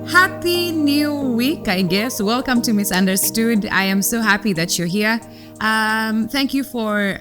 Happy new week, I guess. Welcome to Misunderstood. I am so happy that you're here. Thank you for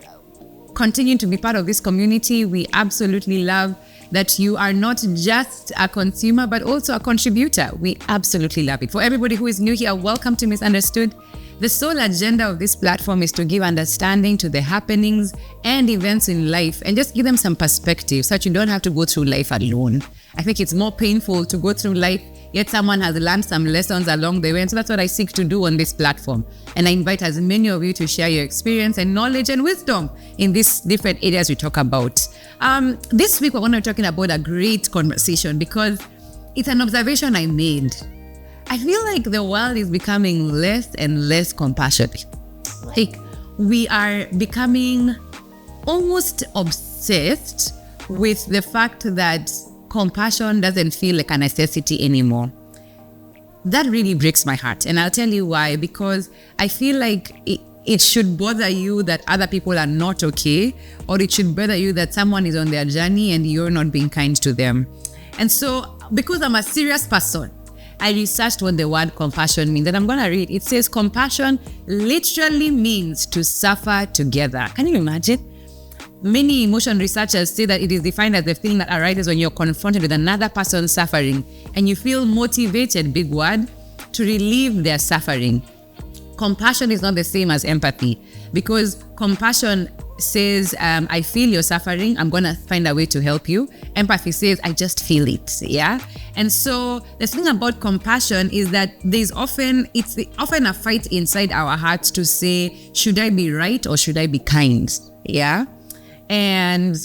continuing to be part of this community. We absolutely love that you are not just a consumer, but also a contributor. We absolutely love it. For everybody who is new here, welcome to Misunderstood. The sole agenda of this platform is to give understanding to the happenings and events in life and just give them some perspective so that you don't have to go through life alone. I think it's more painful to go through life, yet someone has learned some lessons along the way. And so that's what I seek to do on this platform. And I invite as many of you to share your experience and knowledge and wisdom in these different areas we talk about. This week, we're going to be talking about a great conversation because it's an observation I made. I feel like the world is becoming less and less compassionate. Like we are becoming almost obsessed with the fact that compassion doesn't feel like a necessity anymore. That really breaks my heart. And I'll tell you why. Because I feel like it should bother you that other people are not okay, or it should bother you that someone is on their journey and you're not being kind to them. And so, because I'm a serious person, I researched what the word compassion means, and I'm going to read. It says compassion literally means to suffer together. Can you imagine? Many emotion researchers say that it is defined as the feeling that arises when you're confronted with another person suffering and you feel motivated, big word, to relieve their suffering. Compassion is not the same as empathy, because compassion says, I feel your suffering, I'm going to find a way to help you. Empathy says, I just feel it, yeah? And so the thing about compassion is that it's often a fight inside our hearts to say, should I be right or should I be kind, yeah? And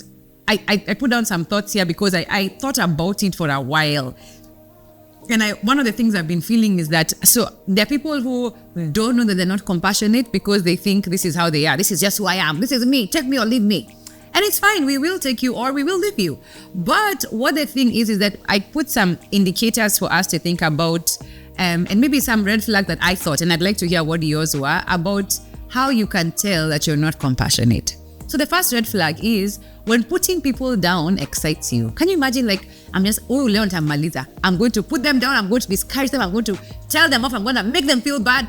I put down some thoughts here because I thought about it for a while. And one of the things I've been feeling is that, so there are people who don't know that they're not compassionate because they think this is how they are. This is just who I am. This is me. Take me or leave me. And it's fine. We will take you or we will leave you. But what the thing is that I put some indicators for us to think about and maybe some red flag that I thought, and I'd like to hear what yours were, about how you can tell that you're not compassionate. So the first red flag is when putting people down excites you. Can you imagine, like, I'm just, leo nitamaliza. I'm going to put them down. I'm going to discourage them. I'm going to tell them off. I'm going to make them feel bad.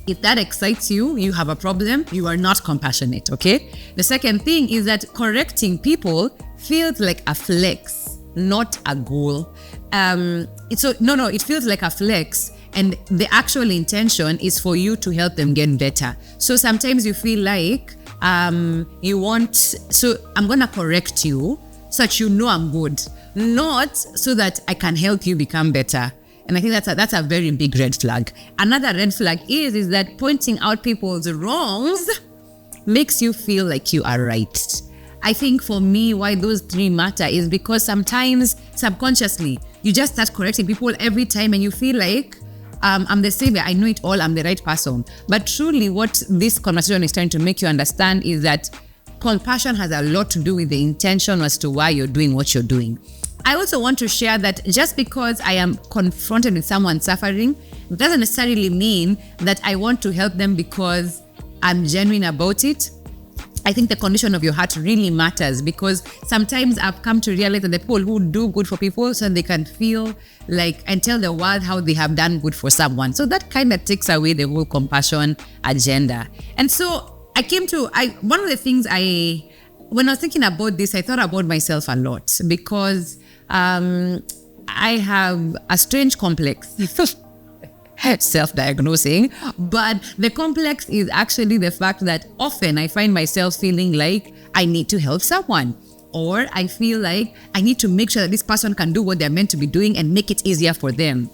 If that excites you, you have a problem. You are not compassionate, okay? The second thing is that correcting people feels like a flex, not a goal. It feels like a flex. And the actual intention is for you to help them get better. So sometimes you feel like, I'm going to correct you so that you know I'm good, not so that I can help you become better. And I think that's a very big red flag. Another red flag is that pointing out people's wrongs makes you feel like you are right. I think for me, why those three matter is because sometimes subconsciously, you just start correcting people every time and you feel like, I'm the savior, I know it all, I'm the right person. But truly what this conversation is trying to make you understand is that compassion has a lot to do with the intention as to why you're doing what you're doing. I also want to share that just because I am confronted with someone suffering, doesn't necessarily mean that I want to help them because I'm genuine about it. I think the condition of your heart really matters, because sometimes I've come to realize that the people who do good for people so they can feel like and tell the world how they have done good for someone. So that kind of takes away the whole compassion agenda. And so one of the things when I was thinking about this, I thought about myself a lot because I have a strange complex. Self-diagnosing, but the complex is actually the fact that often I find myself feeling like I need to help someone, or I feel like I need to make sure that this person can do what they're meant to be doing and make it easier for them.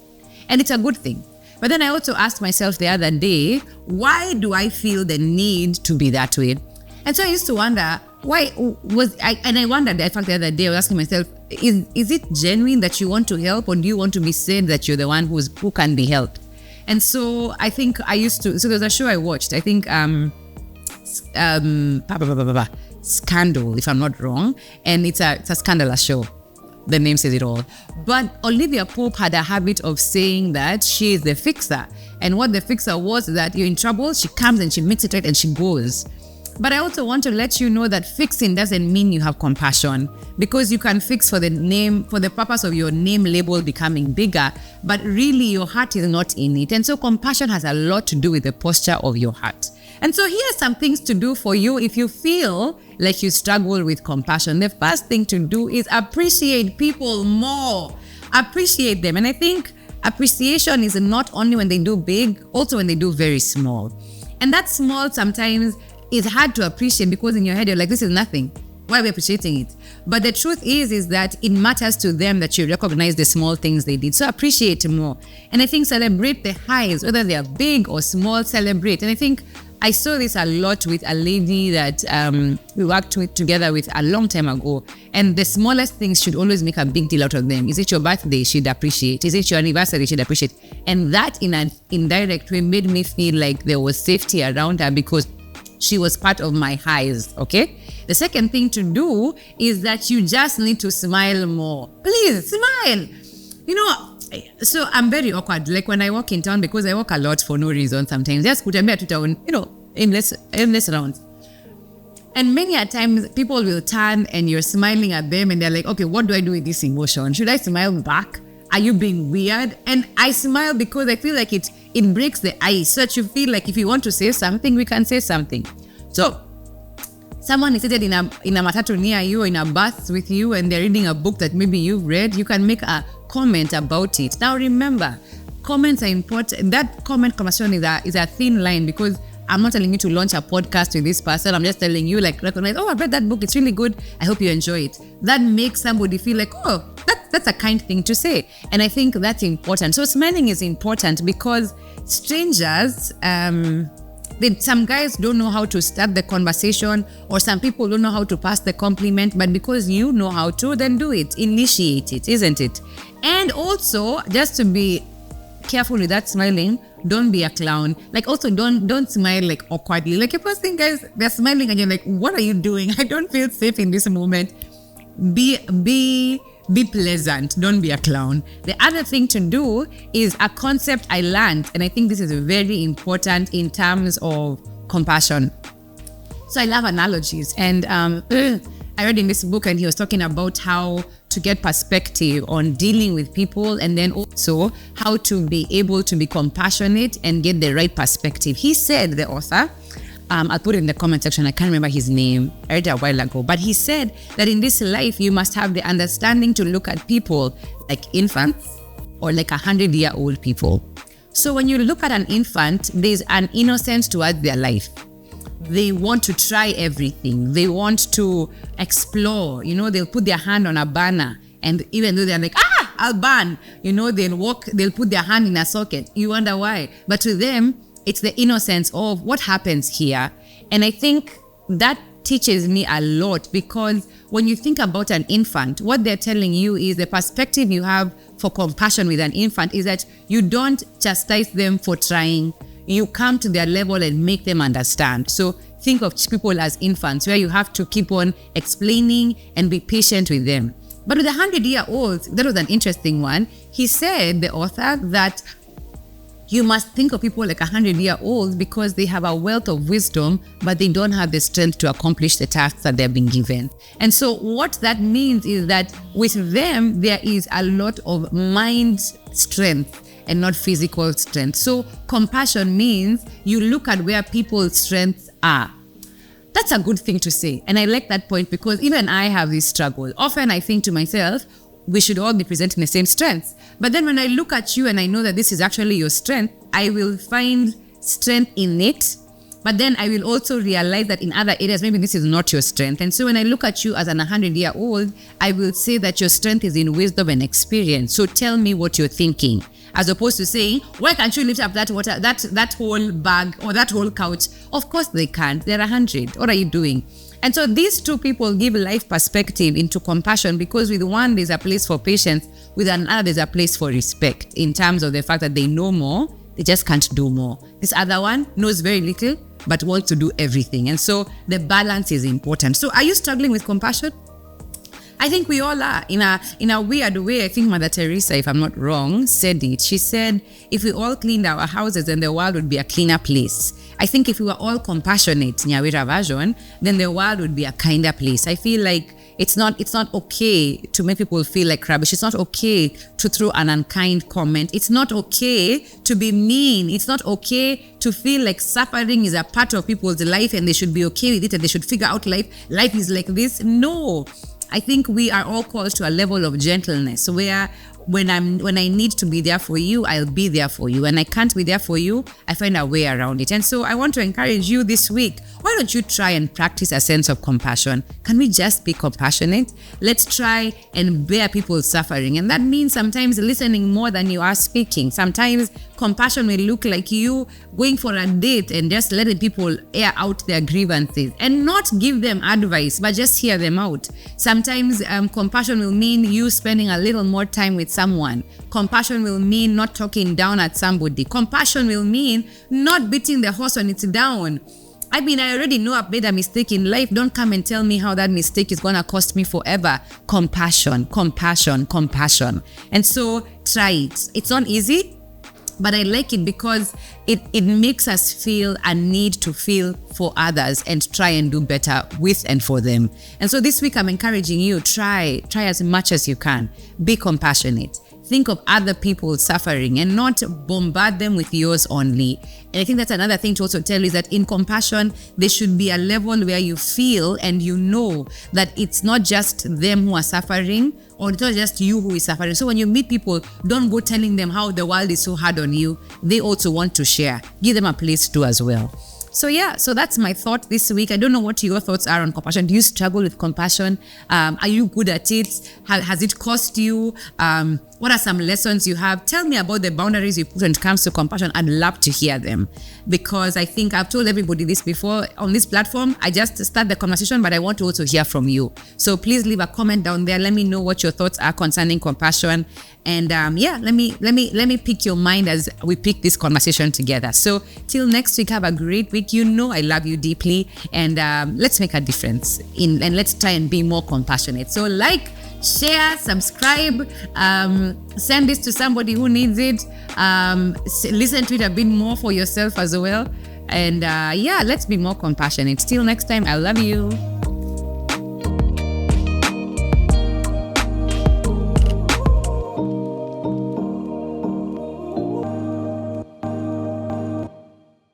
And it's a good thing. But then I also asked myself the other day, why do I feel the need to be that way? And so I used to wonder, I wondered, in fact, the other day I was asking myself, is it genuine that you want to help, or do you want to be said that you're the one who can be helped? And so I think so there's a show I watched, I think Scandal, if I'm not wrong, and it's a scandalous show. The name says it all. But Olivia Pope had a habit of saying that she is the fixer. And what the fixer was that you're in trouble, she comes and she makes it right and she goes. But I also want to let you know that fixing doesn't mean you have compassion, because you can fix for the purpose of your name label becoming bigger, but really your heart is not in it. And so compassion has a lot to do with the posture of your heart. And so here are some things to do for you if you feel like you struggle with compassion. The first thing to do is appreciate people more. Appreciate them. And I think appreciation is not only when they do big, also when they do very small. And that small sometimes is hard to appreciate, because in your head you're like, this is nothing. Why are we appreciating it? But the truth is that it matters to them that you recognize the small things they did. So appreciate more. And I think celebrate the highs, whether they are big or small, celebrate. And I think I saw this a lot with a lady that we worked with together with a long time ago. And the smallest things should always make a big deal out of them. Is it your birthday? She'd appreciate. Is it your anniversary? She'd appreciate. And that in an indirect way made me feel like there was safety around her, because she was part of my highs, okay? The second thing to do is that you just need to smile more. Please, smile. You know, so I'm very awkward. Like when I walk in town, because I walk a lot for no reason sometimes. Just put a to town, aimless rounds. And many a times people will turn and you're smiling at them and they're like, okay, what do I do with this emotion? Should I smile back? Are you being weird? And I smile because I feel like it breaks the ice, so that you feel like if you want to say something, we can say something. So someone is seated in a matatu near you or in a bus with you and they're reading a book that maybe you've read, you can make a comment about it. Now remember, comments are important. That comment conversation is a thin line, because I'm not telling you to launch a podcast with this person. I'm just telling you, like, recognize, oh, I read that book. It's really good. I hope you enjoy it. That makes somebody feel like, oh, that's a kind thing to say. And I think that's important. So smiling is important, because strangers, some guys don't know how to start the conversation, or some people don't know how to pass the compliment, but because you know how to, then do it. Initiate it, isn't it? And also, just to be careful with that smiling, don't be a clown. Like, also don't smile like awkwardly. Like, a person, guys, they're smiling and you're like, what are you doing? I don't feel safe in this moment. Be pleasant. Don't be a clown. The other thing to do is a concept I learned, and I think this is very important in terms of compassion. So I love analogies, and I read in this book, and he was talking about how to get perspective on dealing with people, and then also how to be able to be compassionate and get the right perspective. He said, the author, I'll put it in the comment section, I can't remember his name, I read it a while ago, but he said that in this life, you must have the understanding to look at people like infants or like 100-year-old people. So when you look at an infant, there's an innocence towards their life. They want to try everything. They want to explore. They'll put their hand on a burner, and even though they're like, I'll burn, they'll put their hand in a socket. You wonder why. But to them, it's the innocence of what happens here. And I think that teaches me a lot, because when you think about an infant, what they're telling you is the perspective you have for compassion with an infant is that you don't chastise them for trying. You come to their level and make them understand. So think of people as infants, where you have to keep on explaining and be patient with them. But with the 100-year-olds, that was an interesting one. He said, the author, that you must think of people like 100-year-olds because they have a wealth of wisdom, but they don't have the strength to accomplish the tasks that they've been given. And so what that means is that with them, there is a lot of mind strength and not physical strength. So compassion means you look at where people's strengths are. That's a good thing to say. And I like that point, because even I have this struggle. Often I think to myself, we should all be presenting the same strengths. But then when I look at you and I know that this is actually your strength, I will find strength in it. But then I will also realize that in other areas, maybe this is not your strength. And so when I look at you as an 100-year-old, I will say that your strength is in wisdom and experience. So tell me what you're thinking, as opposed to saying, why can't you lift up that water, that whole bag or that whole couch? Of course they can't. They're 100. What are you doing? And so these two people give life perspective into compassion, because with one, there's a place for patience. With another, there's a place for respect, in terms of the fact that they know more, they just can't do more. This other one knows very little, but wants to do everything. And so the balance is important. So are you struggling with compassion? I think we all are. In a weird way, I think Mother Teresa, if I'm not wrong, said it. She said, if we all cleaned our houses, then the world would be a cleaner place. I think if we were all compassionate, Nyawira version, then the world would be a kinder place. I feel like it's not okay to make people feel like rubbish. It's not okay to throw an unkind comment. It's not okay to be mean. It's not okay to feel like suffering is a part of people's life and they should be okay with it and they should figure out life is like this. No. I think we are all called to a level of gentleness where when I need to be there for you, I'll be there for you. When I can't be there for you, I find a way around it. And so I want to encourage you this week. Why don't you try and practice a sense of compassion? Can we just be compassionate? Let's try and bear people's suffering. And that means sometimes listening more than you are speaking. Sometimes compassion will look like you going for a date and just letting people air out their grievances and not give them advice, but just hear them out. Sometimes compassion will mean you spending a little more time with someone. Compassion will mean not talking down at somebody. Compassion will mean not beating the horse when it's down. I mean, I already know I've made a mistake in life. Don't come and tell me how that mistake is going to cost me forever. Compassion, compassion, compassion. And so try it. It's not easy, but I like it because it makes us feel a need to feel for others and try and do better with and for them. And so this week I'm encouraging you, try as much as you can. Be compassionate. Think of other people's suffering and not bombard them with yours only. And I think that's another thing to also tell is that in compassion, there should be a level where you feel and you know that it's not just them who are suffering or it's not just you who is suffering. So when you meet people, don't go telling them how the world is so hard on you. They also want to share. Give them a place to as well. So that's my thought this week. I don't know what your thoughts are on compassion. Do you struggle with compassion? Are you good at it? Has it cost you? What are some lessons you have? Tell me about the boundaries you put when it comes to compassion. I'd love to hear them because I think I've told everybody this before on this platform. I just start the conversation, but I want to also hear from you. So please leave a comment down there. Let me know what your thoughts are concerning compassion. And let me pick your mind as we pick this conversation together. So till next week, have a great week. You know I love you deeply, and let's make a difference and let's try and be more compassionate. So share, subscribe, send this to somebody who needs it. Listen to it a bit more for yourself as well. And let's be more compassionate. Till next time, I love you.